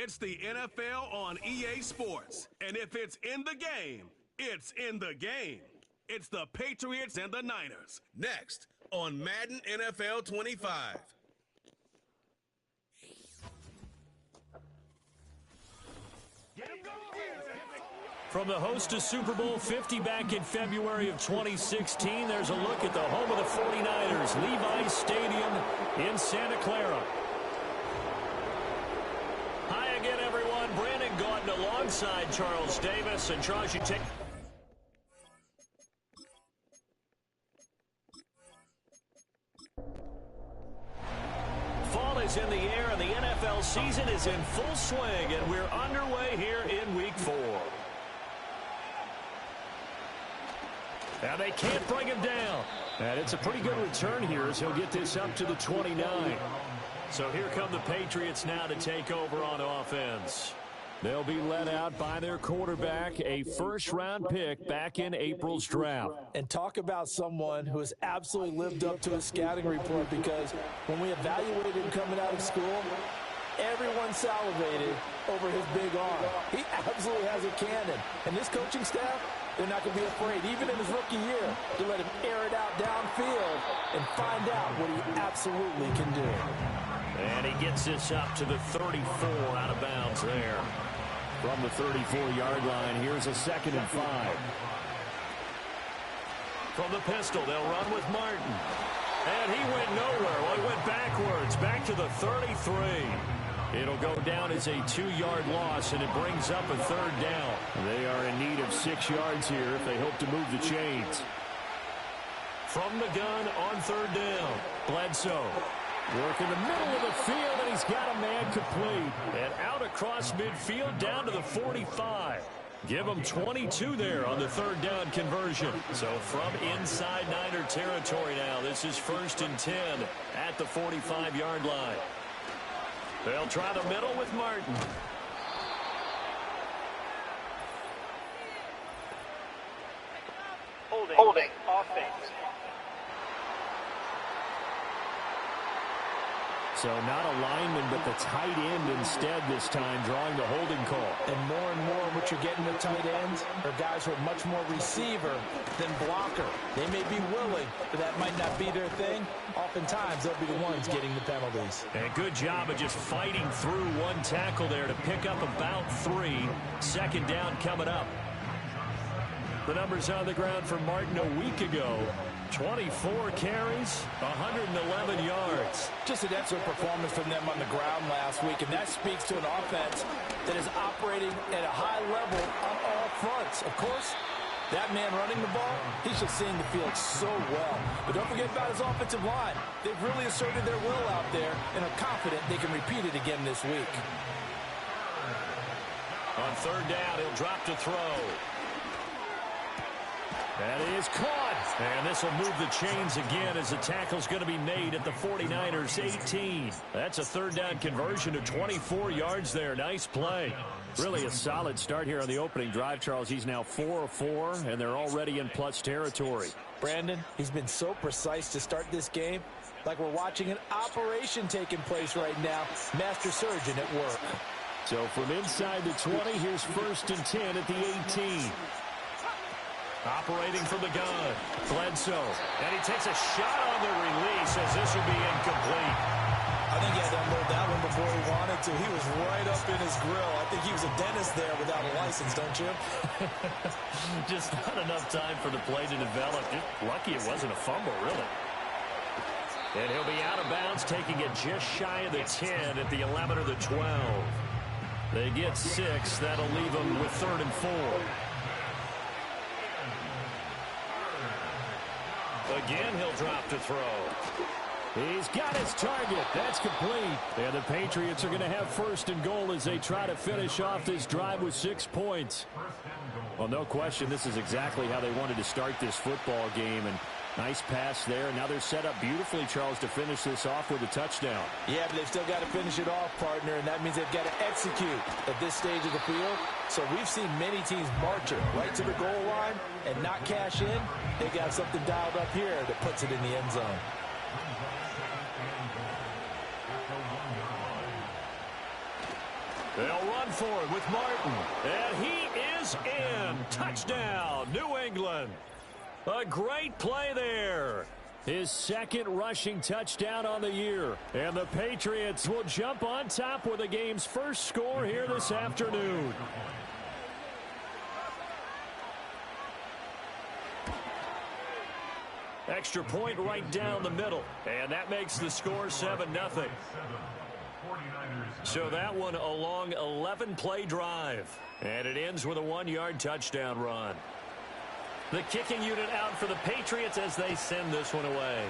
It's the NFL on EA Sports. And if it's in the game, it's in the game. It's the Patriots and the Niners. Next on Madden NFL 25. From the host to Super Bowl 50 back in February of 2016, there's a look at the home of the 49ers, Levi's Stadium in Santa Clara. Hi again, everyone. Brandon Gaudin alongside Charles Davis. And Charles, you take... Fall is in the air, and the NFL season is in full swing, and we're underway here in Week 4. Now they can't bring him down. And it's a pretty good return here as he'll get this up to the 29. So here come the Patriots now to take over on offense. They'll be led out by their quarterback, a first-round pick back in April's draft. And talk about someone who has absolutely lived up to his scouting report, because when we evaluated him coming out of school, everyone salivated over his big arm. He absolutely has a cannon. And this coaching staff, they're not going to be afraid, even in his rookie year, to let him air it out downfield and find out what he absolutely can do. And he gets this up to the 34 out of bounds there. From the 34-yard line, here's a 2nd and 5. From the pistol, they'll run with Martin. And he went nowhere. Well, he went backwards, back to the 33. It'll go down as a 2-yard loss, and it brings up a 3rd down. They are in need of 6 yards here if they hope to move the chains. From the gun on 3rd down, Bledsoe. Work in the middle of the field, and he's got a man complete. And out across midfield down to the 45. Give him 22 there on the 3rd down conversion. So from inside Niner territory now, this is 1st and 10 at the 45-yard line. They'll try the middle with Martin. Holding. Offense. So not a lineman, but the tight end instead this time, drawing the holding call. And more what you're getting with tight ends are guys who are much more receiver than blocker. They may be willing, but that might not be their thing. Oftentimes, they'll be the ones getting the penalties. And a good job of just fighting through one tackle there to pick up about 3. 2nd down coming up. The numbers on the ground for Martin a week ago. 24 carries, 111 yards. Just an excellent performance from them on the ground last week, and that speaks to an offense that is operating at a high level on all fronts. Of course, that man running the ball, he's just seeing the field so well. But don't forget about his offensive line. They've really asserted their will out there and are confident they can repeat it again this week. On 3rd down, he'll drop to throw. That is caught. And this will move the chains again as the tackle's going to be made at the 49ers 18. That's a 3rd down conversion to 24 yards there. Nice play. Really a solid start here on the opening drive, Charles. He's now 4 of 4, and they're already in plus territory. Brandon, he's been so precise to start this game, like we're watching an operation taking place right now. Master surgeon at work. So from inside the 20, here's 1st and 10 at the 18. Operating from the gun, Bledsoe. And he takes a shot on the release as this will be incomplete. I think he had to unload that one before he wanted to. He was right up in his grill. I think he was a dentist there without a license, don't you? Just not enough time for the play to develop. Just lucky it wasn't a fumble, really. And he'll be out of bounds, taking it just shy of the 10 at the 11 or the 12. They get 6. That'll leave them with 3rd and 4. Again, he'll drop to throw. He's got his target. That's complete. And the Patriots are going to have 1st and goal as they try to finish off this drive with 6 points. Well, no question, this is exactly how they wanted to start this football game. And nice pass there. Now they're set up beautifully, Charles, to finish this off with a touchdown. Yeah, but they've still got to finish it off, partner, and that means they've got to execute at this stage of the field. So we've seen many teams march it right to the goal line and not cash in. They got something dialed up here that puts it in the end zone. They'll run for it with Martin. And he is in. Touchdown, New England. A great play there. His second rushing touchdown on the year. And the Patriots will jump on top with the game's first score here this afternoon. Extra point right down the middle. And that makes the score 7-0. So that one a long 11-play drive. And it ends with a 1-yard touchdown run. The kicking unit out for the Patriots as they send this one away.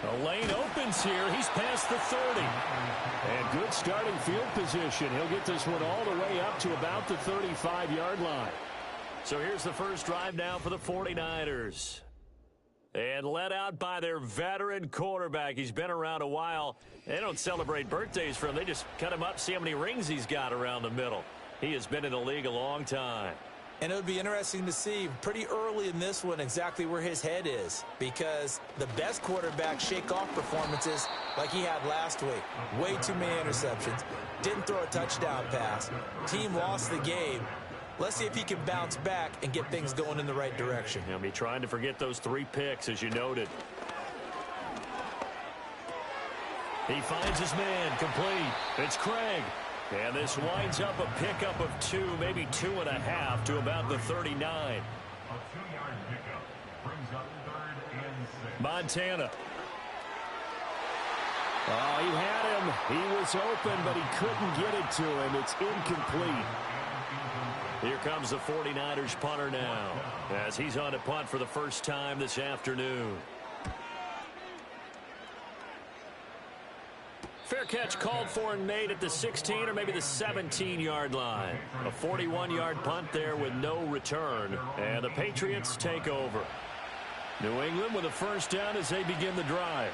The lane opens here. He's past the 30. And good starting field position. He'll get this one all the way up to about the 35-yard line. So here's the first drive now for the 49ers. And led out by their veteran quarterback. He's been around a while. They don't celebrate birthdays for him. They just cut him up, see how many rings he's got around the middle. He has been in the league a long time. And it would be interesting to see pretty early in this one exactly where his head is, because the best quarterbacks shake off performances like he had last week. Way too many interceptions. Didn't throw a touchdown pass. Team lost the game. Let's see if he can bounce back and get things going in the right direction. He'll be trying to forget those 3 picks, as you noted. He finds his man complete. It's Craig. And this winds up a pickup of 2, maybe 2.5 to about the 39. Montana. Oh, he had him. He was open, but he couldn't get it to him. It's incomplete. Here comes the 49ers punter now, as he's on to punt for the first time this afternoon. Fair catch called for and made at the 16 or maybe the 17-yard line. A 41-yard punt there with no return, and the Patriots take over. New England with a first down as they begin the drive.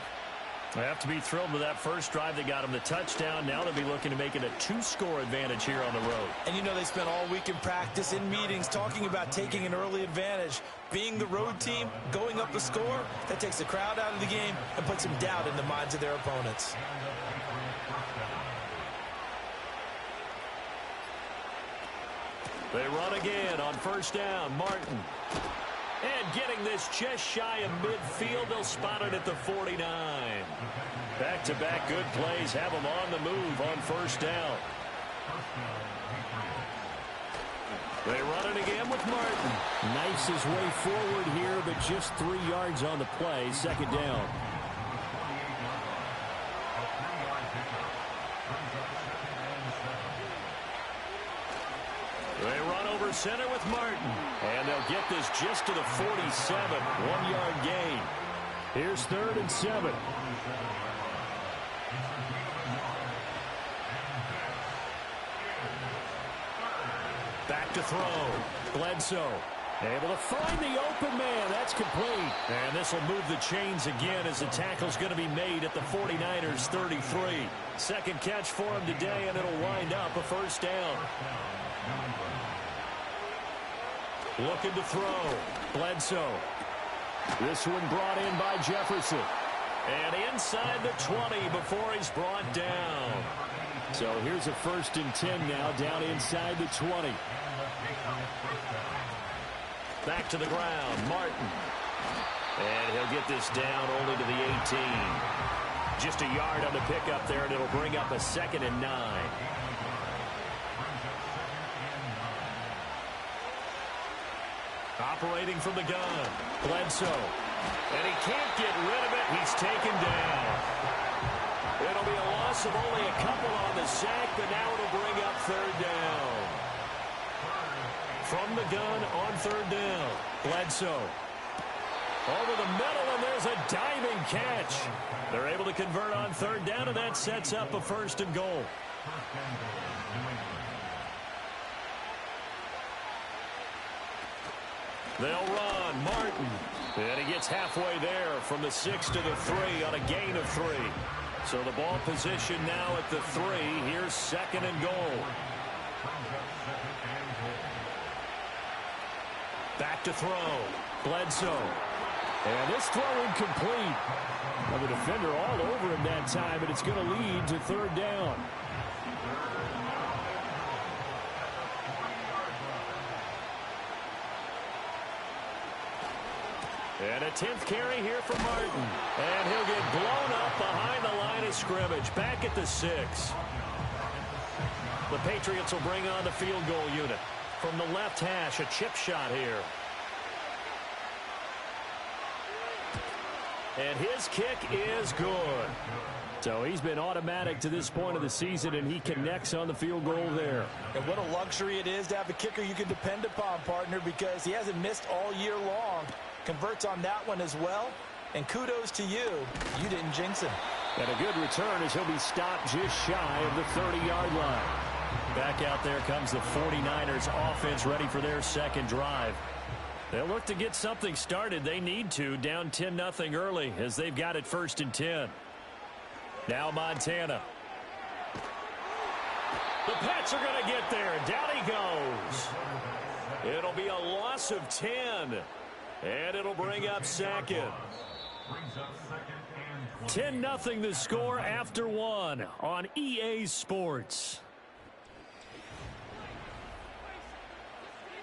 They have to be thrilled with that first drive. They got him the touchdown. Now they'll be looking to make it a 2-score advantage here on the road. And you know they spent all week in practice, in meetings, talking about taking an early advantage. Being the road team, going up the score, that takes the crowd out of the game and puts some doubt in the minds of their opponents. They run again on first down. Martin. And getting this just shy of midfield, they'll spot it at the 49. Back-to-back good plays have them on the move on first down. They run it again with Martin. Knifes his way forward here, but just 3 yards on the play. Second down. They run over center with Martin. And they'll get this just to the 47. 1-yard gain. Here's 3rd and 7. Back to throw. Bledsoe. Able to find the open man. That's complete. And this will move the chains again as the tackle's going to be made at the 49ers 33. Second catch for him today, and it'll wind up a first down. Looking to throw. Bledsoe. This one brought in by Jefferson. And inside the 20 before he's brought down. So here's a 1st and 10 now, down inside the 20. Back to the ground, Martin. And he'll get this down only to the 18. Just a yard on the pickup there, and it'll bring up a 2nd and 9. Operating from the gun, Bledsoe. And he can't get rid of it. He's taken down. It'll be a loss of only a couple on the sack, but now it'll bring up 3rd down. From the gun on 3rd down, Bledsoe. Over the middle, and there's a diving catch. They're able to convert on 3rd down, and that sets up a 1st and goal. They'll run. Martin. And he gets halfway there from the 6 to the 3 on a gain of 3. So the ball position now at the 3. Here's 2nd and goal. Back to throw. Bledsoe. And this throw incomplete. Well, the defender all over him that time, but it's going to lead to third down. And a 10th carry here for Martin. And he'll get blown up behind the line of scrimmage. Back at the 6. The Patriots will bring on the field goal unit. From the left hash, a chip shot here. And his kick is good. So he's been automatic to this point of the season, and he connects on the field goal there. And what a luxury it is to have a kicker you can depend upon, partner, because he hasn't missed all year long. Converts on that one as well. And kudos to you. You didn't jinx him. And a good return as he'll be stopped just shy of the 30-yard line. Back out there comes the 49ers offense ready for their second drive. They'll look to get something started. They need to, down 10-0 early as they've got it 1st and 10. Now Montana. The Pats are going to get there. Down he goes. It'll be a loss of 10. And it'll bring up second. 10-0 the score after 1 on EA Sports.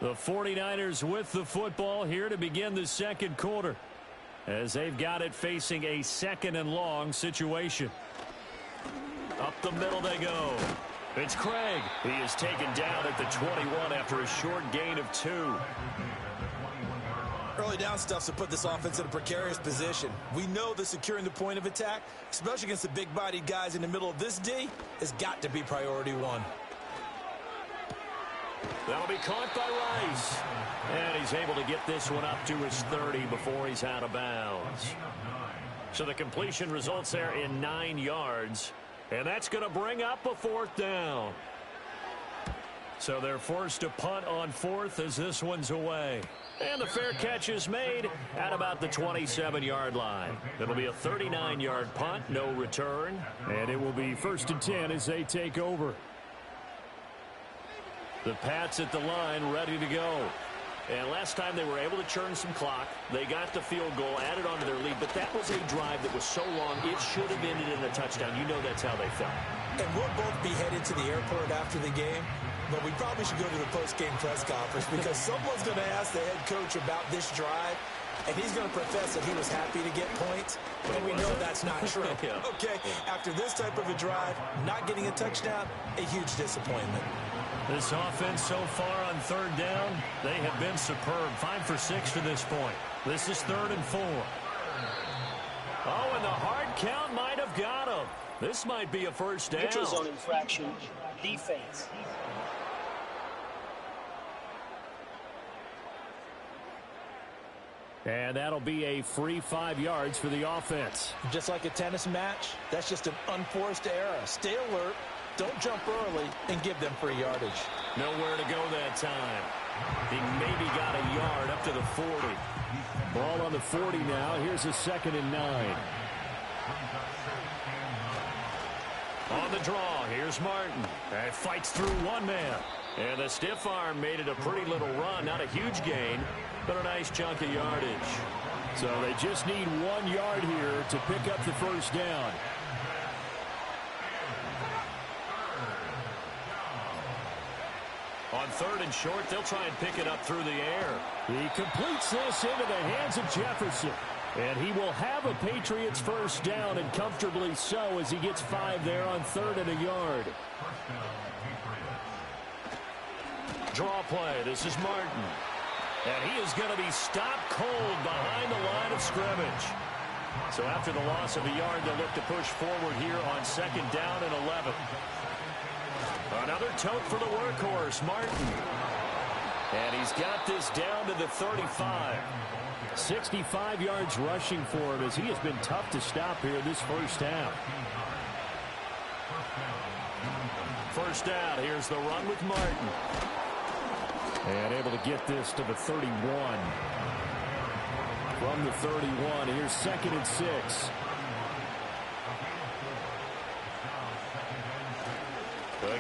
The 49ers with the football here to begin the second quarter, as they've got it facing a 2nd and long situation. Up the middle they go. It's Craig. He is taken down at the 21 after a short gain of 2. Early down stuff's to put this offense in a precarious position. We know that securing the point of attack, especially against the big-bodied guys in the middle of this D, has got to be priority 1. That'll be caught by Rice. And he's able to get this one up to his 30 before he's out of bounds. So the completion results there in 9 yards. And that's going to bring up a 4th down. So they're forced to punt on 4th as this one's away. And the fair catch is made at about the 27-yard line. It'll be a 39-yard punt, no return. And it will be 1st and 10 as they take over. The Pats at the line ready to go. And last time they were able to churn some clock. They got the field goal, added on to their lead. But that was a drive that was so long, it should have ended in a touchdown. You know that's how they felt. And we'll both be headed to the airport after the game. But we probably should go to the post-game press conference because someone's going to ask the head coach about this drive. And he's going to profess that he was happy to get points. And we know that's not true. Yeah. Okay, after this type of a drive, not getting a touchdown, a huge disappointment. This offense so far on 3rd down, they have been superb. 5 for 6 to this point. This is 3rd and 4. Oh, and the hard count might have got him. This might be a first down. Neutral zone infraction, defense. And that'll be a free 5 yards for the offense. Just like a tennis match, that's just an unforced error. Stay alert, don't jump early, and give them free yardage. Nowhere to go that time. He maybe got a yard up to the 40. Ball on the 40 now. Here's a 2nd and 9. On the draw, here's Martin. And fights through one man. And the stiff arm made it a pretty little run. Not a huge gain, but a nice chunk of yardage. So they just need 1 yard here to pick up the first down. On 3rd and short, they'll try and pick it up through the air. He completes this into the hands of Jefferson. And he will have a Patriots first down, and comfortably so, as he gets 5 there on 3rd and a yard. Draw play. This is Martin. And he is going to be stopped cold behind the line of scrimmage. So after the loss of a yard, they'll look to push forward here on 2nd down and 11. Another tote for the workhorse, Martin. And he's got this down to the 35. 65 yards rushing for him as he has been tough to stop here this first half. First down, here's the run with Martin. And able to get this to the 31. From the 31, here's 2nd and 6.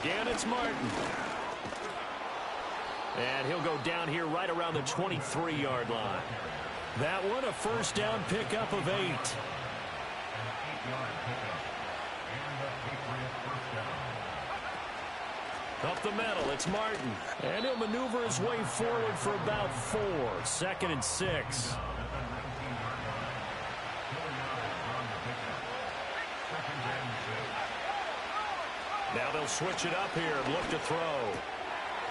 Again, it's Martin. And he'll go down here right around the 23-yard line. That one a first down pickup of 8. Up the middle, it's Martin. And he'll maneuver his way forward for about 4. 2nd and 6. Now they'll switch it up here and look to throw.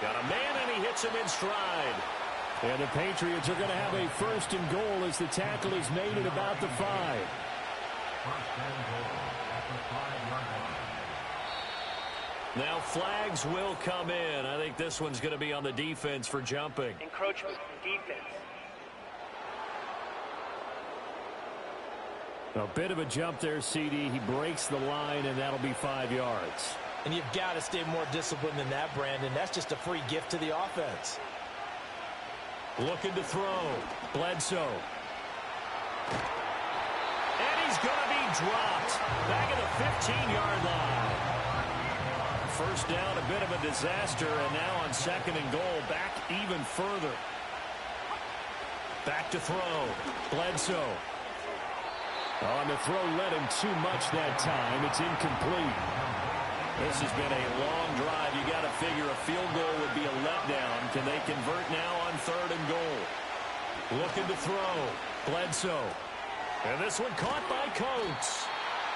Got a man, and he hits him in stride. And the Patriots are going to have a 1st and goal as the tackle is made at about the 5. Now flags will come in. I think this one's going to be on the defense for jumping. Encroachment, defense. A bit of a jump there, CD. He breaks the line, and that'll be 5 yards. And you've got to stay more disciplined than that, Brandon. That's just a free gift to the offense. Looking to throw. Bledsoe. And he's going to be dropped. Back at the 15-yard line. First down, a bit of a disaster, and now on 2nd and goal, back even further. Back to throw. Bledsoe. On the throw, led him too much that time. It's incomplete. This has been a long drive. You got to figure a field goal would be a letdown. Can they convert now on 3rd and goal? Looking to throw. Bledsoe. And this one caught by Coates.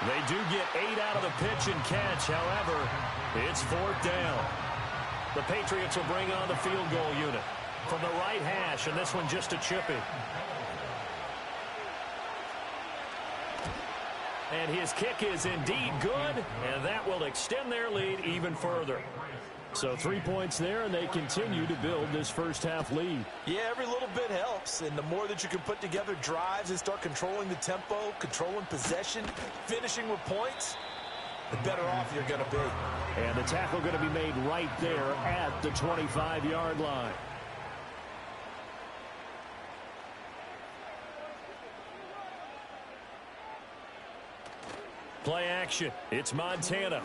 They do get 8 out of the pitch and catch. However, it's 4th down. The Patriots will bring on the field goal unit from the right hash, and this one just a chipping. And his kick is indeed good, and that will extend their lead even further. So 3 points there, and they continue to build this first half lead. Yeah, every little bit helps, and the more that you can put together drives and start controlling the tempo, controlling possession, finishing with points, the better off you're going to be. And the tackle going to be made right there at the 25-yard line. Play action. It's Montana.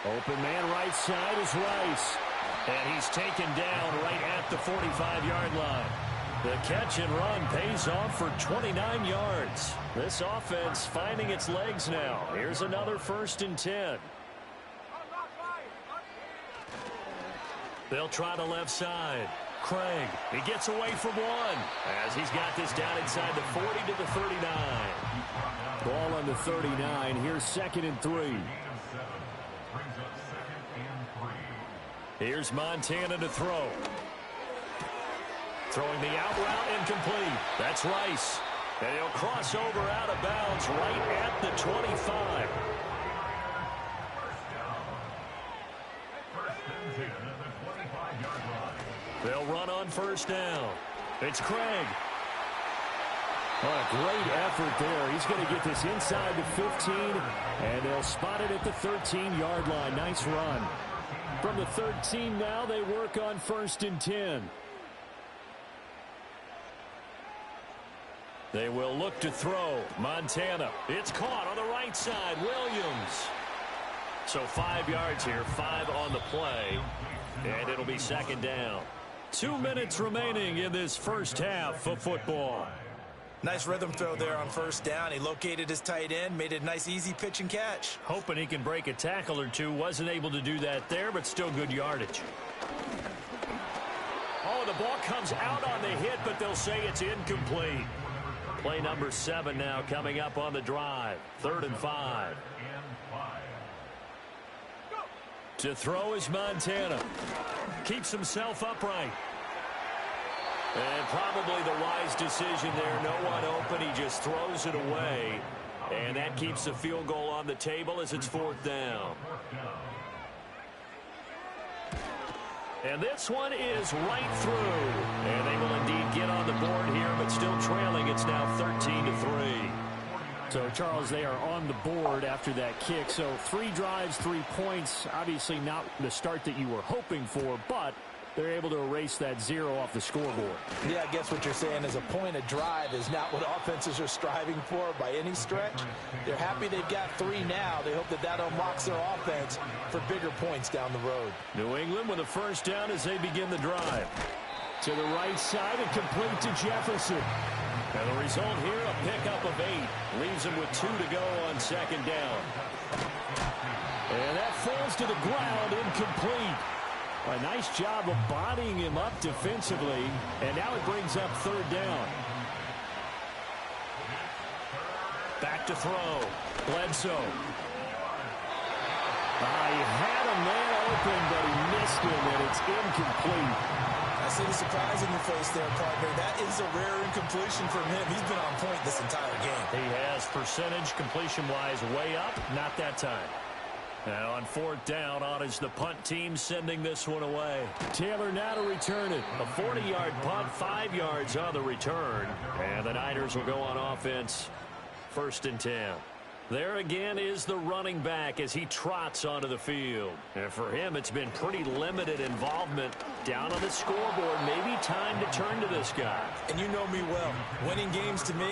Open man right side is Rice. And he's taken down right at the 45-yard line. The catch and run pays off for 29 yards. This offense finding its legs now. Here's another 1st and 10. They'll try the left side. Craig, he gets away from one as he's got this down inside the 40 to the 39. Ball on the 39. Here's 2nd and 3. Here's Montana to throw. Throwing the out route incomplete. That's Rice. And he'll cross over out of bounds right at the 25. They'll run on 1st down. It's Craig. What a great effort there. He's going to get this inside the 15, and they'll spot it at the 13-yard line. Nice run. From the 13 now, they work on 1st and 10. They will look to throw. Montana. It's caught on the right side. Williams. So 5 yards here, 5 on the play, and it'll be 2nd down. 2 minutes remaining in this first half of football. Nice rhythm throw there on 1st down. He located his tight end, made it a nice easy pitch and catch. Hoping he can break a tackle or two. Wasn't able to do that there, but still good yardage. Oh, the ball comes out on the hit, but they'll say it's incomplete. Play number 7 now coming up on the drive. 3rd and 5. To throw is Montana. Keeps himself upright. And probably the wise decision there. No one open. He just throws it away. And that keeps the field goal on the table as it's 4th down. And this one is right through. And they will indeed get on the board here, but still trailing. It's now 13-3. So, Charles, they are on the board after that kick. So 3 drives, 3 points. Obviously not the start that you were hoping for, but they're able to erase that 0 off the scoreboard. Yeah, I guess what you're saying is a point of drive is not what offenses are striving for by any stretch. They're happy they've got 3 now. They hope that that unlocks their offense for bigger points down the road. New England with a 1st down as they begin the drive. To the right side and complete to Jefferson. And the result here, a pickup of 8. Leaves him with 2 to go on second down. And that falls to the ground, incomplete. A nice job of bodying him up defensively. And now it brings up third down. Back to throw. Bledsoe. He had a man open, but he missed him, and it's incomplete. I see the surprise in your face there, partner. That is a rare incompletion from him. He's been on point this entire game. He has percentage completion-wise way up. Not that time. Now on fourth down, on is the punt team sending this one away. Taylor now to return it. A 40-yard punt, 5 yards on the return. And the Niners will go on offense. 1st and 10. There again is the running back as he trots onto the field. And for him, it's been pretty limited involvement down on the scoreboard. Maybe time to turn to this guy. And you know me well. Winning games to me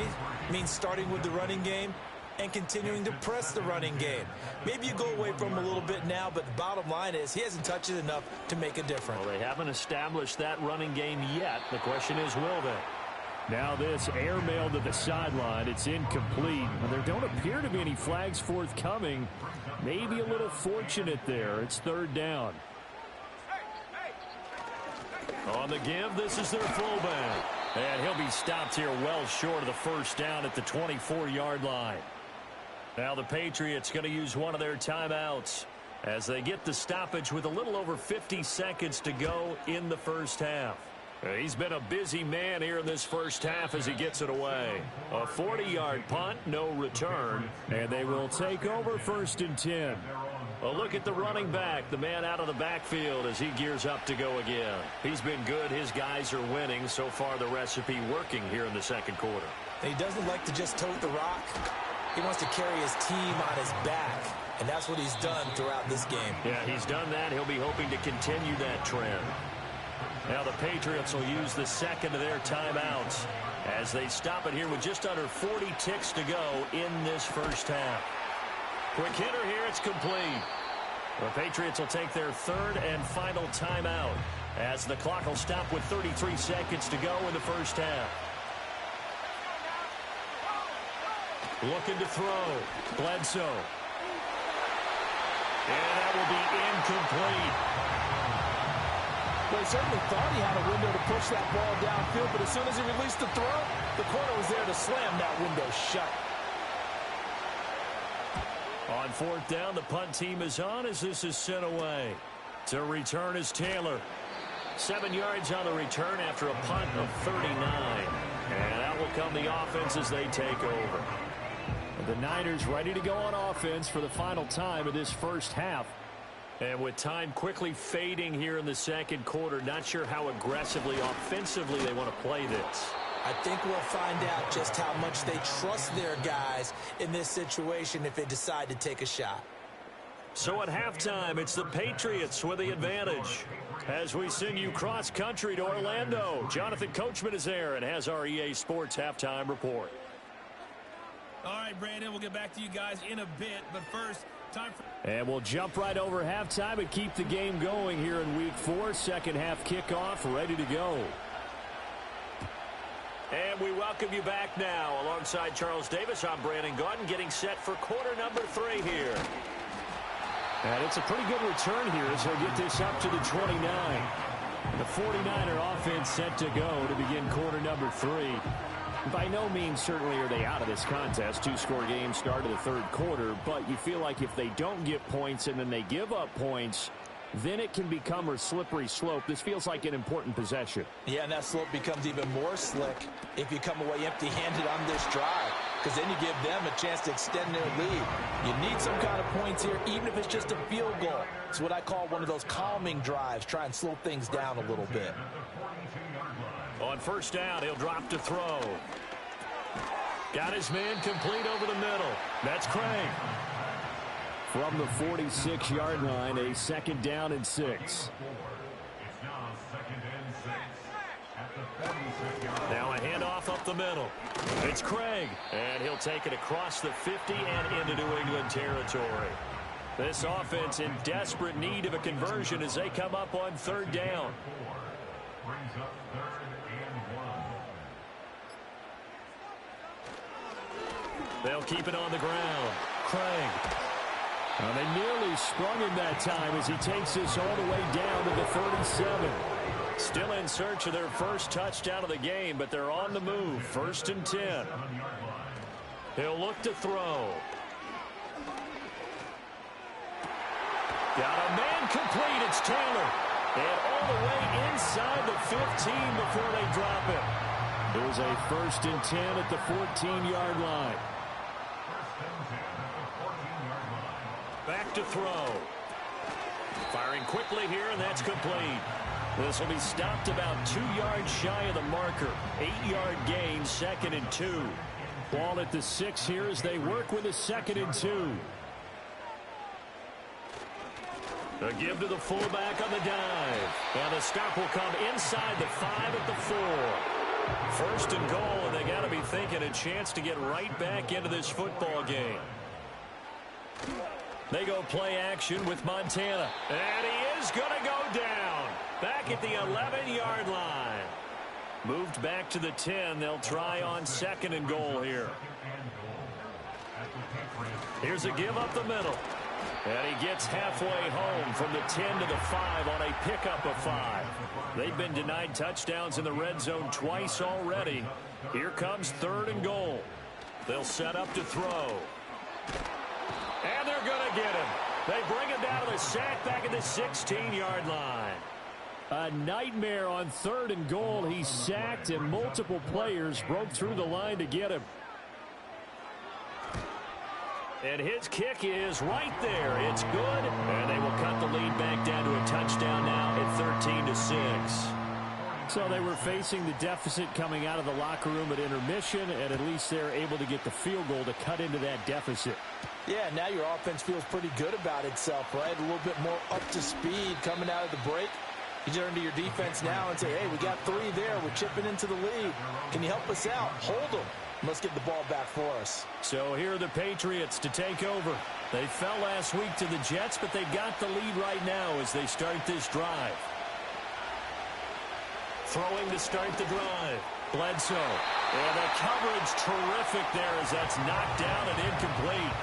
means starting with the running game and continuing to press the running game. Maybe you go away from him a little bit now, but the bottom line is he hasn't touched it enough to make a difference. Well, they haven't established that running game yet. The question is, will they? Now this airmail to the sideline. It's incomplete. There don't appear to be any flags forthcoming. Maybe a little fortunate there. It's third down. On the give, this is their fullback. And he'll be stopped here well short of the first down at the 24-yard line. Now the Patriots going to use one of their timeouts as they get the stoppage with a little over 50 seconds to go in the first half. He's been a busy man here in this first half as he gets it away. A 40-yard punt, no return. And they will take over 1st and 10. A look at the running back, the man out of the backfield as he gears up to go again. He's been good. His guys are winning. So far, the recipe working here in the second quarter. He doesn't like to just tote the rock. He wants to carry his team on his back, and that's what he's done throughout this game. Yeah, he's done that. He'll be hoping to continue that trend. Now the Patriots will use the second of their timeouts as they stop it here with just under 40 ticks to go in this first half. Quick hitter here, it's complete. The Patriots will take their third and final timeout as the clock will stop with 33 seconds to go in the first half. Looking to throw. Bledsoe. And that will be incomplete. Well, he certainly thought he had a window to push that ball downfield, but as soon as he released the throw, the corner was there to slam that window shut. On fourth down, the punt team is on as this is sent away. To return is Taylor. 7 yards on the return after a punt of 39. And out will come the offense as they take over. The Niners ready to go on offense for the final time of this first half. And with time quickly fading here in the second quarter, not sure how aggressively, offensively they want to play this. I think we'll find out just how much they trust their guys in this situation if they decide to take a shot. So at halftime, it's the Patriots with the advantage. As we send you cross-country to Orlando, Jonathan Coachman is there and has our EA Sports halftime report. All right, Brandon, we'll get back to you guys in a bit, but first, time for... And we'll jump right over halftime and keep the game going here in Week 4. Second half kickoff, ready to go. And we welcome you back now. Alongside Charles Davis, I'm Brandon Gaudin, getting set for quarter number 3 here. And it's a pretty good return here as they'll get this up to the 29. The 49er offense set to go to begin quarter number 3. By no means certainly are they out of this contest. 2-score game start of the third quarter, but you feel like if they don't get points and then they give up points, then it can become a slippery slope. This feels like an important possession. Yeah, and that slope becomes even more slick if you come away empty-handed on this drive, because then you give them a chance to extend their lead. You need some kind of points here, even if it's just a field goal. It's what I call one of those calming drives. Try and slow things down a little bit. On first down, he'll drop to throw. Got his man complete over the middle. That's Craig. From the 46-yard line, a second down and 6. Now a handoff up the middle. It's Craig, and he'll take it across the 50 and into New England territory. This offense in desperate need of a conversion as they come up on third down. Brings up 3rd and 1. They'll keep it on the ground. Craig. They nearly sprung him that time as he takes this all the way down to the 37. Still in search of their first touchdown of the game, but they're on the move. 1st and 10. He'll look to throw. Got a man complete. It's Taylor. And all the way inside the 15 before they drop it. It was a 1st and 10 at the 14-yard line. Back to throw. Firing quickly here, and that's complete. This will be stopped about 2 yards shy of the marker. 8-yard gain, 2nd and 2. Ball at the 6 here as they work with a 2nd and 2. A give to the fullback on the dive. And the stop will come inside the 5 at the 4. 1st and goal, and they got to be thinking a chance to get right back into this football game. They go play action with Montana. And he is going to go down. Back at the 11-yard line. Moved back to the 10. They'll try on 2nd and goal here. Here's a give up the middle. And he gets halfway home from the 10 to the 5 on a pickup of 5. They've been denied touchdowns in the red zone twice already. Here comes 3rd and goal. They'll set up to throw. And they're going to get him. They bring him down to the sack back at the 16-yard line. A nightmare on 3rd and goal. He's sacked, and multiple players broke through the line to get him. And his kick is right there. It's good. And they will cut the lead back down to a touchdown now at 13-6. So they were facing the deficit coming out of the locker room at intermission, and at least they're able to get the field goal to cut into that deficit. Yeah, now your offense feels pretty good about itself, right? A little bit more up to speed coming out of the break. You turn to your defense now and say, hey, we got 3 there. We're chipping into the lead. Can you help us out? Hold them. Let's get the ball back for us. So here are the Patriots to take over. They fell last week to the Jets, but they got the lead right now as they start this drive. Throwing to start the drive. Bledsoe. And the coverage terrific there as that's knocked down and incomplete.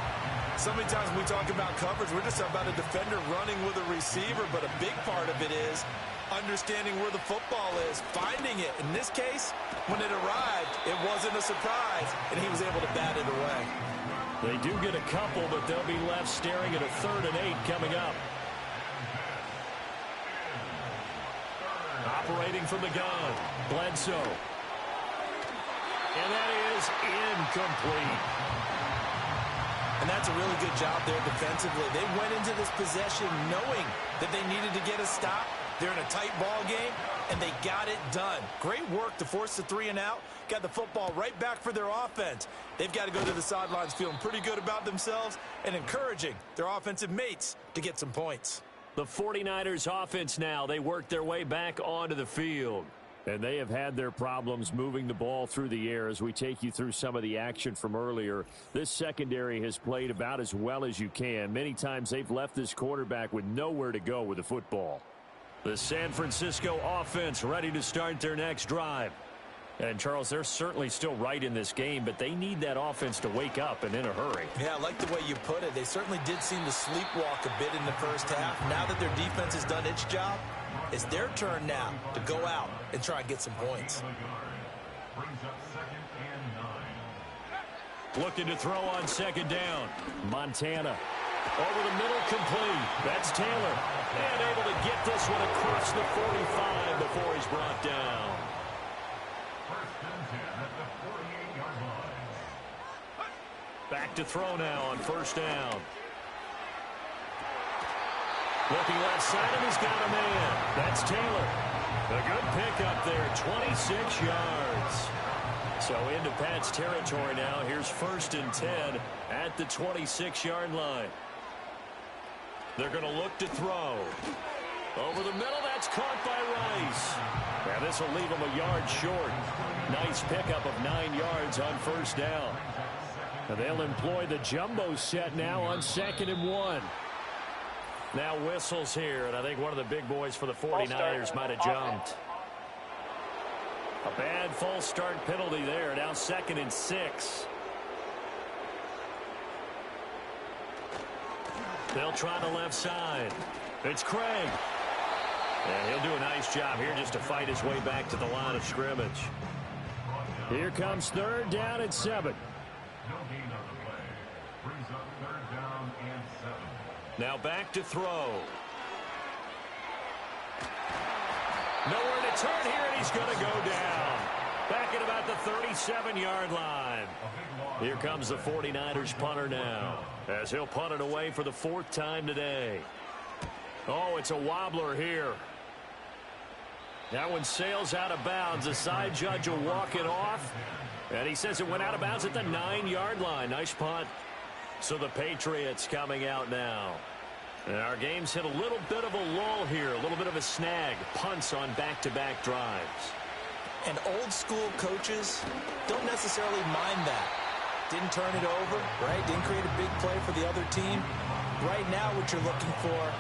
So many times when we talk about coverage, we're just about a defender running with a receiver, but a big part of it is understanding where the football is, finding it. In this case, when it arrived, it wasn't a surprise, and he was able to bat it away. They do get a couple, but they'll be left staring at a 3rd and 8 coming up. Operating from the gun, Bledsoe. And that is incomplete. And that's a really good job there defensively. They went into this possession knowing that they needed to get a stop. They're in a tight ball game, and they got it done. Great work to force the 3 and out. Got the football right back for their offense. They've got to go to the sidelines feeling pretty good about themselves and encouraging their offensive mates to get some points. The 49ers offense now, they work their way back onto the field. And they have had their problems moving the ball through the air as we take you through some of the action from earlier. This secondary has played about as well as you can. Many times they've left this quarterback with nowhere to go with the football. The San Francisco offense ready to start their next drive. And, Charles, they're certainly still right in this game, but they need that offense to wake up and in a hurry. Yeah, I like the way you put it. They certainly did seem to sleepwalk a bit in the first half. Now that their defense has done its job, it's their turn now to go out and try and get some points. Looking to throw on 2nd down. Montana. Over the middle, complete. That's Taylor. And able to get this one across the 45 before he's brought down. Back to throw now on 1st down. Looking left side, and he's got a man. That's Taylor. A good pickup there, 26 yards. So into Pat's territory now. Here's 1st and 10 at the 26-yard line. They're going to look to throw. Over the middle, that's caught by Rice. Now this will leave him a yard short. Nice pickup of 9 yards on 1st down. And they'll employ the jumbo set now on 2nd and 1. Now whistles here, and I think one of the big boys for the 49ers might have jumped. A bad false start penalty there. Now 2nd and 6. They'll try the left side. It's Craig. And he'll do a nice job here just to fight his way back to the line of scrimmage. Here comes 3rd down and 7. No gain on the play. Brings up 3rd down and 7. Now back to throw. Nowhere to turn here, and he's going to go down. Back at about the 37-yard line. Here comes the 49ers punter now, as he'll punt it away for the 4th time today. Oh, it's a wobbler here. That one sails out of bounds. The side judge will walk it off. And he says it went out of bounds at the 9-yard line. Nice punt. So the Patriots coming out now. And our game's hit a little bit of a lull here. A little bit of a snag. Punts on back-to-back drives. And old-school coaches don't necessarily mind that. Didn't turn it over, right? Didn't create a big play for the other team. Right now what you're looking for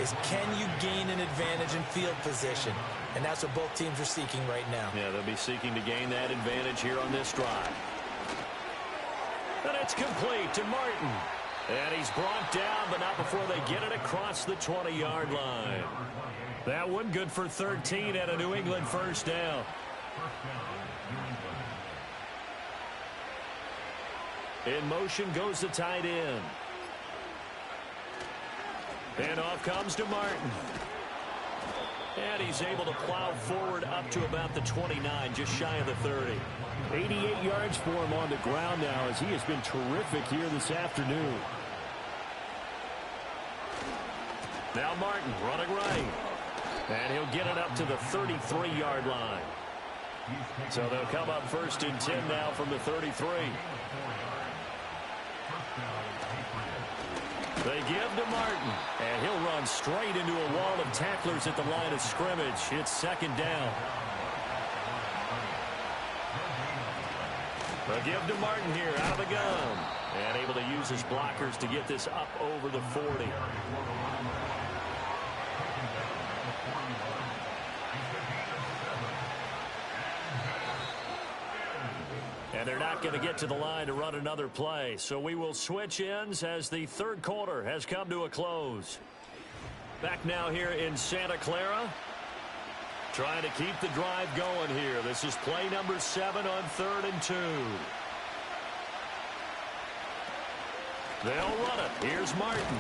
is, can you gain an advantage in field position? And that's what both teams are seeking right now. Yeah, they'll be seeking to gain that advantage here on this drive. And it's complete to Martin. And he's brought down, but not before they get it across the 20-yard line. That one good for 13 at a New England 1st down. In motion goes the tight end. And off comes to Martin. And he's able to plow forward up to about the 29, just shy of the 30. 88 yards for him on the ground now, as he has been terrific here this afternoon. Now Martin running right. And he'll get it up to the 33-yard line. So they'll come up 1st and 10 now from the 33. They give to Martin, and he'll run straight into a wall of tacklers at the line of scrimmage. It's 2nd down. They'll give to Martin here out of the gun, and able to use his blockers to get this up over the 40. And they're not going to get to the line to run another play. So we will switch ends as the 3rd quarter has come to a close. Back now here in Santa Clara. Trying to keep the drive going here. This is play number 7 on 3rd and 2. They'll run it. Here's Martin.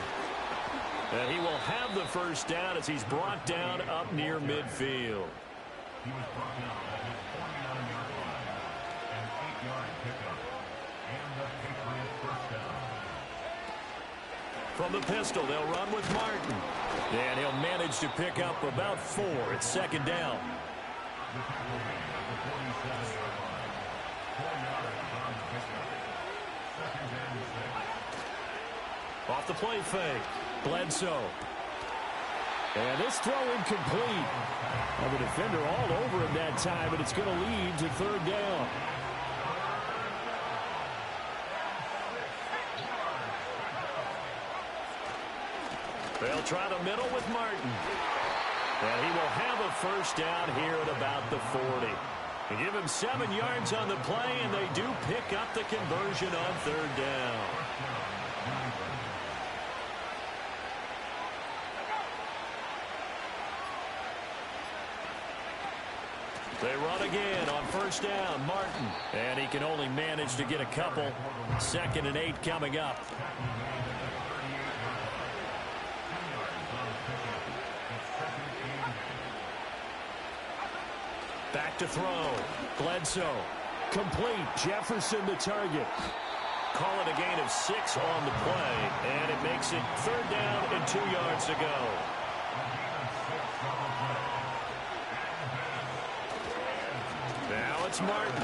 And he will have the 1st down as he's brought down up near midfield. He was brought down at his 49-yard line. An 8-yard pickup. And the Patriots 1st down. From the pistol, they'll run with Martin. And he'll manage to pick up about 4. It's 2nd down. The tackle made at the 47-yard line. 4 yards on the pickup. 2nd and 6. Off the play fake. Bledsoe. And this throw incomplete. Well, the defender all over him that time, and it's going to lead to 3rd down. They'll try the middle with Martin. And he will have a 1st down here at about the 40. They give him 7 yards on the play, and they do pick up the conversion on 3rd down. They run again on 1st down, Martin. And he can only manage to get a couple. 2nd and 8 coming up. Back to throw. Bledsoe. Complete. Jefferson the target. Call it a gain of 6 on the play. And it makes it 3rd down and 2 yards to go. Now it's Martin.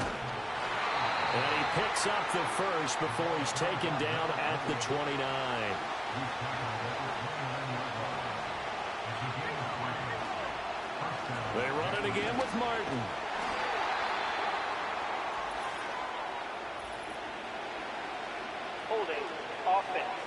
And he picks up the 1st before he's taken down at the 29. They run it again with Martin. Holding offense.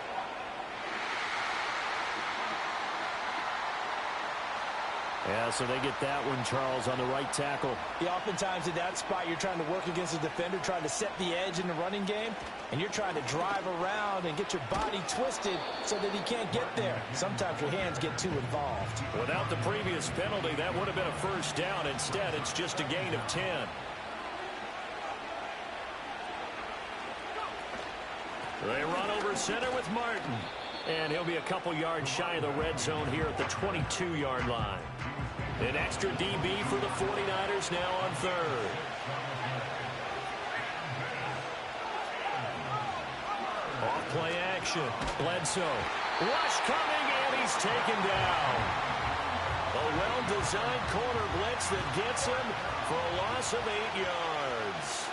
Yeah, so they get that one, Charles, on the right tackle. Yeah, oftentimes in that spot, you're trying to work against a defender, trying to set the edge in the running game, and you're trying to drive around and get your body twisted so that he can't get there. Sometimes your hands get too involved. Without the previous penalty, that would have been a first down. Instead, it's just a gain of 10. They run over center with Martin. And he'll be a couple yards shy of the red zone here at the 22-yard line. An extra DB for the 49ers now on third. Off play action. Bledsoe. Rush coming, and he's taken down. A well-designed corner blitz that gets him for a loss of 8 yards.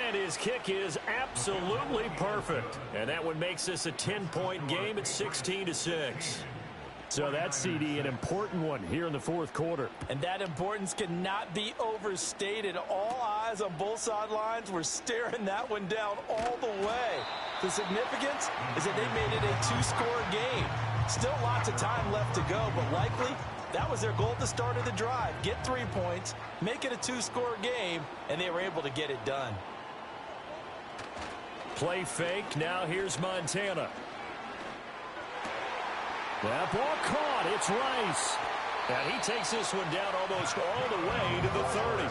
And his kick is absolutely perfect. And that one makes this a 10-point game at 16-6. So that's, CD, an important one here in the fourth quarter. And that importance cannot be overstated. All eyes on both sidelines were staring that one down all the way. The significance is that they made it a two-score game. Still lots of time left to go, but likely that was their goal at the start of the drive. Get 3 points, make it a two-score game, and they were able to get it done. Play fake. Now here's Montana. That ball caught. It's Rice. And he takes this one down almost all the way to the 30.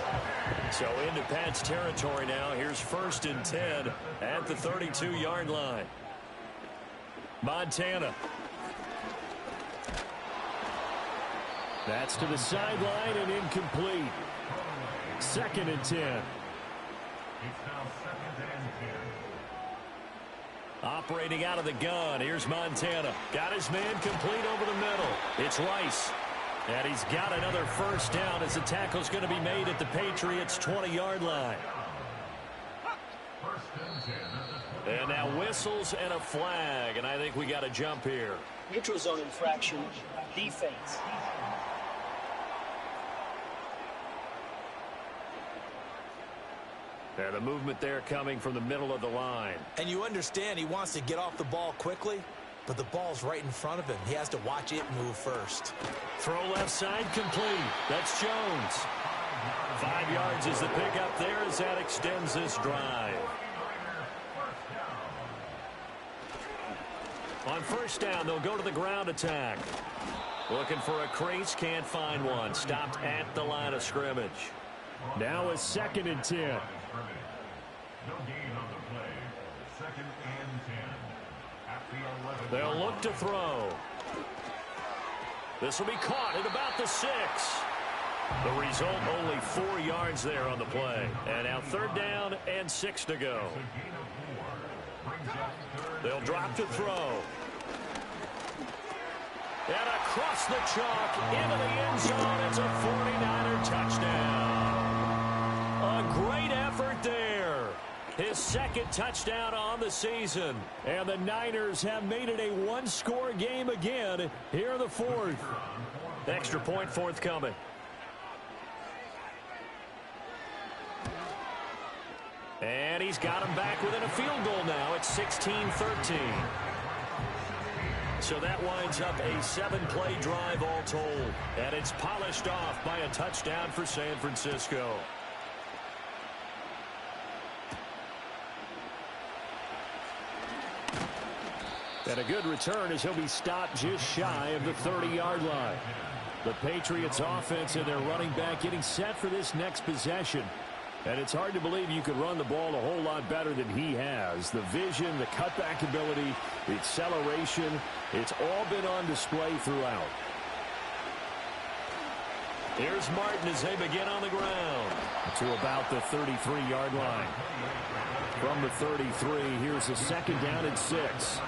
So into Pat's territory now. Here's 1st and 10 at the 32-yard line. Montana. That's to the sideline and incomplete. 2nd and 10. It's now 2nd and 10. Operating out of the gun. Here's Montana. Got his man complete over the middle. It's Rice. And he's got another first down as the tackle's going to be made at the Patriots' 20-yard line. And now whistles and a flag. And I think we got a jump here. Neutral zone infraction, defense. And the movement there coming from the middle of the line. And you understand he wants to get off the ball quickly, but the ball's right in front of him. He has to watch it move first. Throw left side complete. That's Jones. 5 yards is the pickup there as that extends this drive. On first down, they'll go to the ground attack. Looking for a crease, can't find one. Stopped at the line of scrimmage. Now a 2nd and 10. No gain on the play. 2nd and 10. At the 11. They'll look to throw. This will be caught at about the 6. The result, only 4 yards there on the play. And now 3rd down and 6 to go. They'll drop to throw. And across the chalk into the end zone. It's a 49er touchdown. A great effort there. His 2nd touchdown on the season. And the Niners have made it a one-score game again here in the 4th. Extra point forthcoming. And he's got him back within a field goal now. It's 16-13. So that winds up a 7-play drive all told. And it's polished off by a touchdown for San Francisco. And a good return as he'll be stopped just shy of the 30-yard line. The Patriots offense and their running back getting set for this next possession. And it's hard to believe you could run the ball a whole lot better than he has. The vision, the cutback ability, the acceleration, it's all been on display throughout. Here's Martin as they begin on the ground. To about the 33-yard line. From the 33, here's a 2nd down and 6.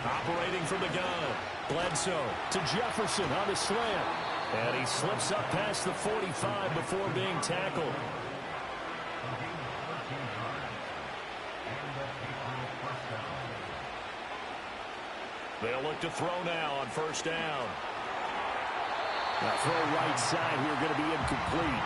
Operating from the gun. Bledsoe to Jefferson on the slant. And he slips up past the 45 before being tackled. They'll look to throw now on first down. Now throw right side here going to be incomplete.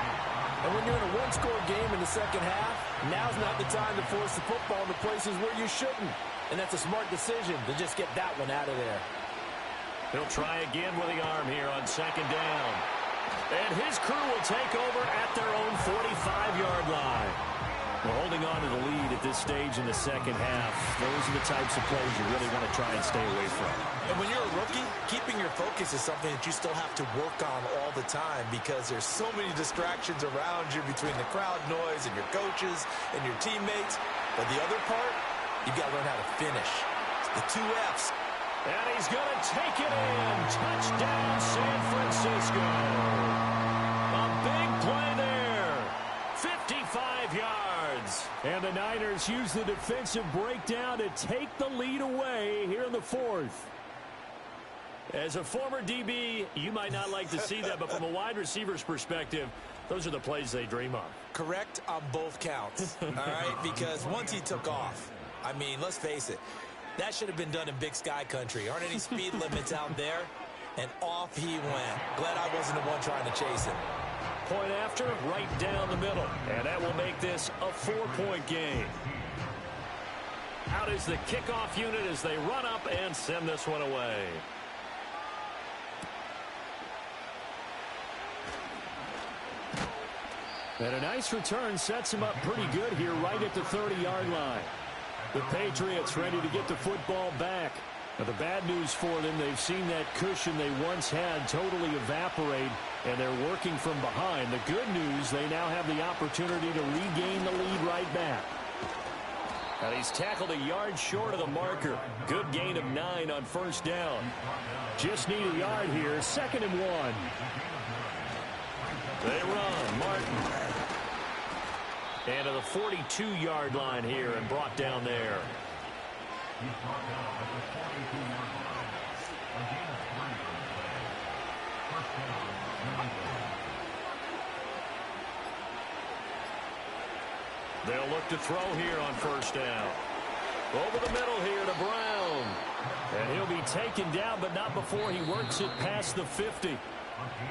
And when you're in a one-score game in the second half, Now's not the time to force the football into places where you shouldn't. And that's a smart decision to just get that one out of there. He'll try again with the arm here on second down. And his crew will take over at their own 45-yard line. We're holding on to the lead at this stage in the second half. Those are the types of plays you really want to try and stay away from. And when you're a rookie, keeping your focus is something that you still have to work on all the time because there's so many distractions around you between the crowd noise and your coaches and your teammates. But the other part, you've got to learn how to finish. It's the 2 Fs. And he's going to take it in. Touchdown, San Francisco. A big play there. 55 yards. And the Niners use the defensive breakdown to take the lead away here in the fourth. As a former DB, you might not like to see that, but from a wide receiver's perspective, those are the plays they dream of. Correct on both counts, all right? Because once he took off, I mean, let's face it, that should have been done in Big Sky country. Aren't any speed limits out there? And off he went. Glad I wasn't the one trying to chase him. Point after, right down the middle. And that will make this a 4-point game. Out is the kickoff unit as they run up and send this one away. And a nice return sets him up pretty good here right at the 30-yard line. The Patriots ready to get the football back. Now, the bad news for them, they've seen that cushion they once had totally evaporate, and they're working from behind. The good news, they now have the opportunity to regain the lead right back. And he's tackled a yard short of the marker. Good gain of 9 on first down. Just need a yard here. 2nd and 1. They run. Martin. And to the 42-yard line here and brought down there. He's brought down at the 42-yard line. Again, 3 first down, 9. They'll look to throw here on first down. Over the middle here to Brown. And he'll be taken down, but not before he works it past the 50.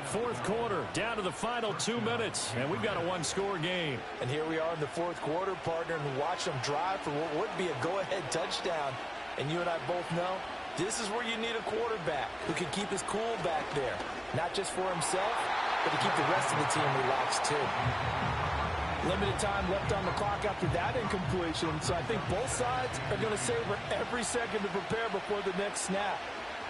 Fourth quarter, down to the final 2 minutes, and we've got a one-score game. And here we are in the fourth quarter, partner, and watch them drive for what would be a go-ahead touchdown. And you and I both know this is where you need a quarterback who can keep his cool back there. Not just for himself, but to keep the rest of the team relaxed, too. Limited time left on the clock after that incompletion, so I think both sides are going to savor every second to prepare before the next snap.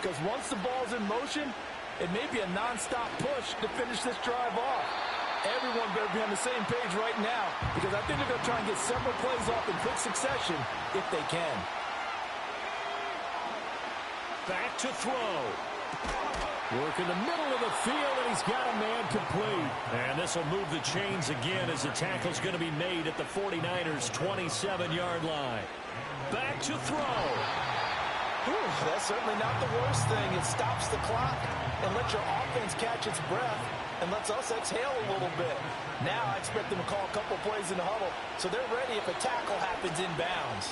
Because once the ball's in motion, it may be a non-stop push to finish this drive off. Everyone better be on the same page right now because I think they're going to try and get several plays off in quick succession if they can. Back to throw. Work in the middle of the field, and he's got a man complete. And this will move the chains again as the tackle's going to be made at the 49ers' 27-yard line. Back to throw. Whew, that's certainly not the worst thing. It stops the clock and lets your offense catch its breath and lets us exhale a little bit. Now I expect them to call a couple plays in the huddle so they're ready if a tackle happens inbounds.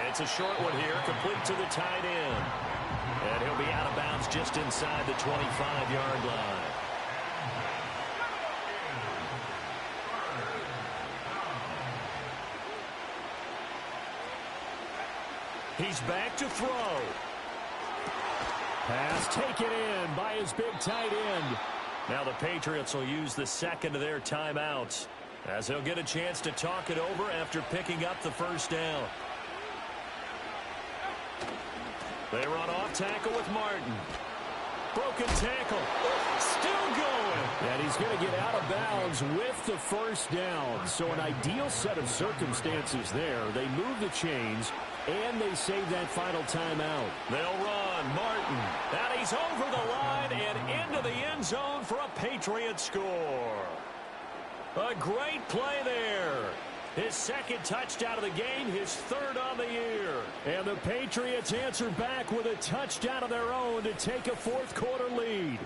It's a short one here, complete to the tight end. And he'll be out of bounds just inside the 25-yard line. He's back to throw. Pass taken in by his big tight end. Now the Patriots will use the second of their timeouts as he'll get a chance to talk it over after picking up the first down. They run off tackle with Martin. Broken tackle. Still going. And he's going to get out of bounds with the first down. So an ideal set of circumstances there. They move the chains, and they save that final timeout. They'll run. Martin. And he's over the line and into the end zone for a Patriot score. A great play there. His second touchdown of the game, his third on the year. And the Patriots answer back with a touchdown of their own to take a fourth quarter lead.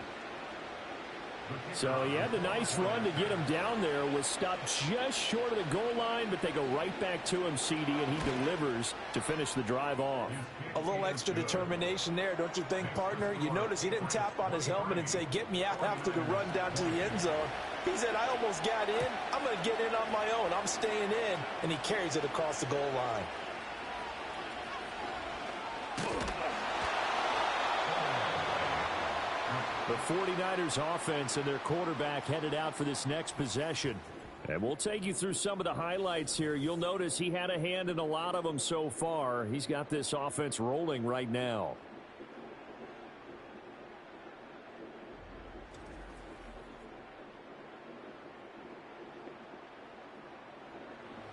So he had the nice run to get him down there, was stopped just short of the goal line, but they go right back to him, CD, and he delivers to finish the drive off. A little extra determination there, don't you think, partner? You notice he didn't tap on his helmet and say, get me out after the run down to the end zone. He said, I almost got in. I'm going to get in on my own. I'm staying in. And he carries it across the goal line. The 49ers offense and their quarterback headed out for this next possession. And we'll take you through some of the highlights here. You'll notice he had a hand in a lot of them so far. He's got this offense rolling right now.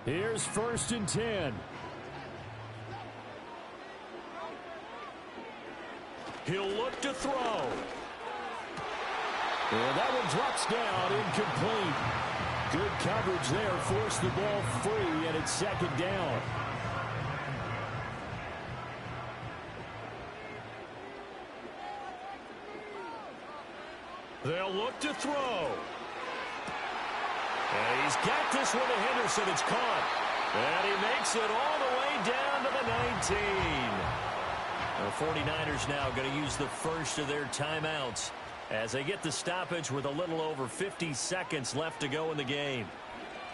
Here's 1st and 10. He'll look to throw. And that one drops down, incomplete. Good coverage there, forced the ball free, and it's 2nd down. They'll look to throw. And he's got this one to Henderson. It's caught. And he makes it all the way down to the 19. The 49ers now going to use the first of their timeouts as they get the stoppage with a little over 50 seconds left to go in the game.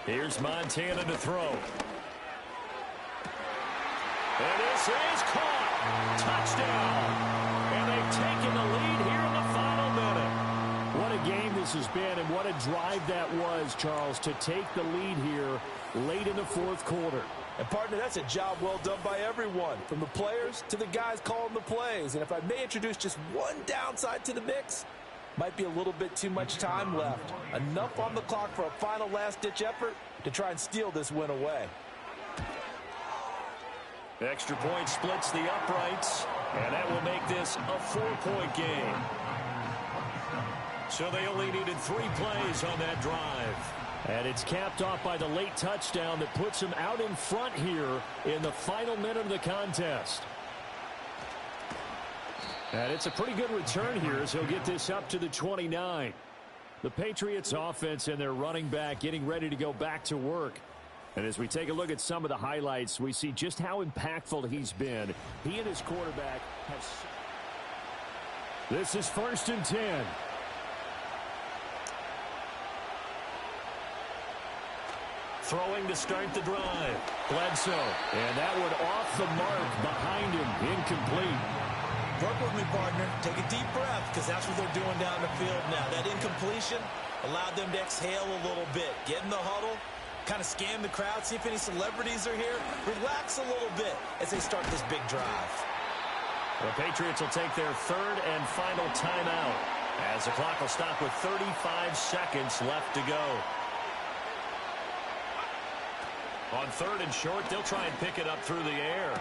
Here's Montana to throw. And this is caught. Touchdown. And they've taken the lead here in the final minute. What a game this has been, and what a drive that was, Charles, to take the lead here late in the 4th quarter. And, partner, that's a job well done by everyone, from the players to the guys calling the plays. And if I may introduce just one downside to the mix, might be a little bit too much time left. Enough on the clock for a final last-ditch effort to try and steal this win away. Extra point splits the uprights, and that will make this a 4-point game. So they only needed 3 plays on that drive. And it's capped off by the late touchdown that puts him out in front here in the final minute of the contest. And it's a pretty good return here as he'll get this up to the 29. The Patriots offense and their running back getting ready to go back to work. And as we take a look at some of the highlights, we see just how impactful he's been. He and his quarterback have... This is 1st and 10. Throwing to start the drive. Bledsoe. And that one off the mark behind him. Incomplete. Work with me, partner. Take a deep breath, because that's what they're doing down the field now. That incompletion allowed them to exhale a little bit. Get in the huddle, kind of scan the crowd, see if any celebrities are here. Relax a little bit as they start this big drive. The Patriots will take their 3rd and final timeout as the clock will stop with 35 seconds left to go. On 3rd and short, they'll try and pick it up through the air.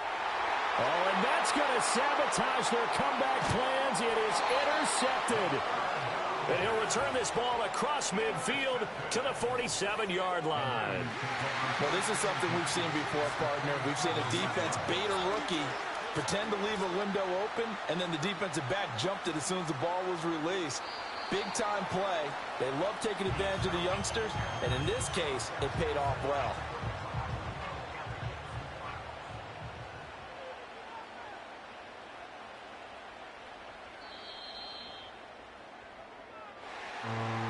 Oh, and that's going to sabotage their comeback plans. It is intercepted. And he'll return this ball across midfield to the 47-yard line. Well, this is something we've seen before, partner. We've seen a defense bait a rookie, pretend to leave a window open, and then the defensive back jumped it as soon as the ball was released. Big-time play. They love taking advantage of the youngsters, and in this case, it paid off well.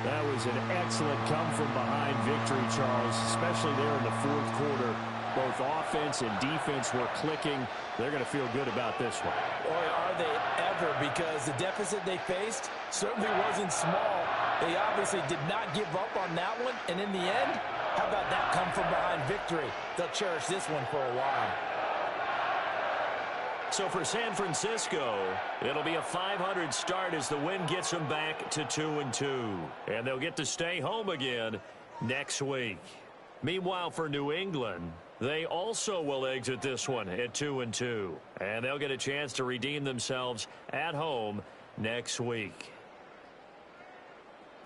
That was an excellent come-from-behind victory, Charles, especially there in the 4th quarter. Both offense and defense were clicking. They're going to feel good about this one. Boy, are they ever, because the deficit they faced certainly wasn't small. They obviously did not give up on that one, and in the end, how about that come-from-behind victory? They'll cherish this one for a while. So for San Francisco, it'll be a .500 start as the win gets them back to 2-2. And they'll get to stay home again next week. Meanwhile, for New England, they also will exit this one at 2-2. And they'll get a chance to redeem themselves at home next week.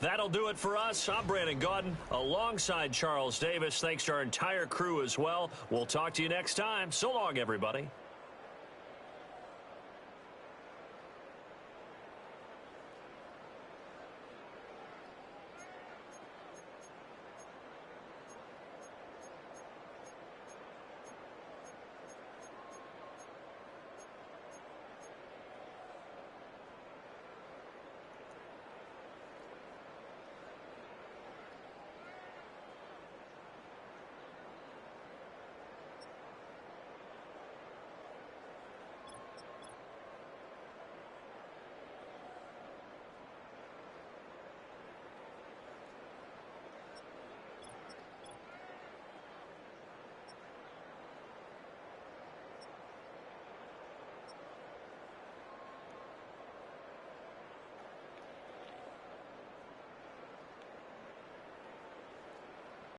That'll do it for us. I'm Brandon Gaudin alongside Charles Davis. Thanks to our entire crew as well. We'll talk to you next time. So long, everybody.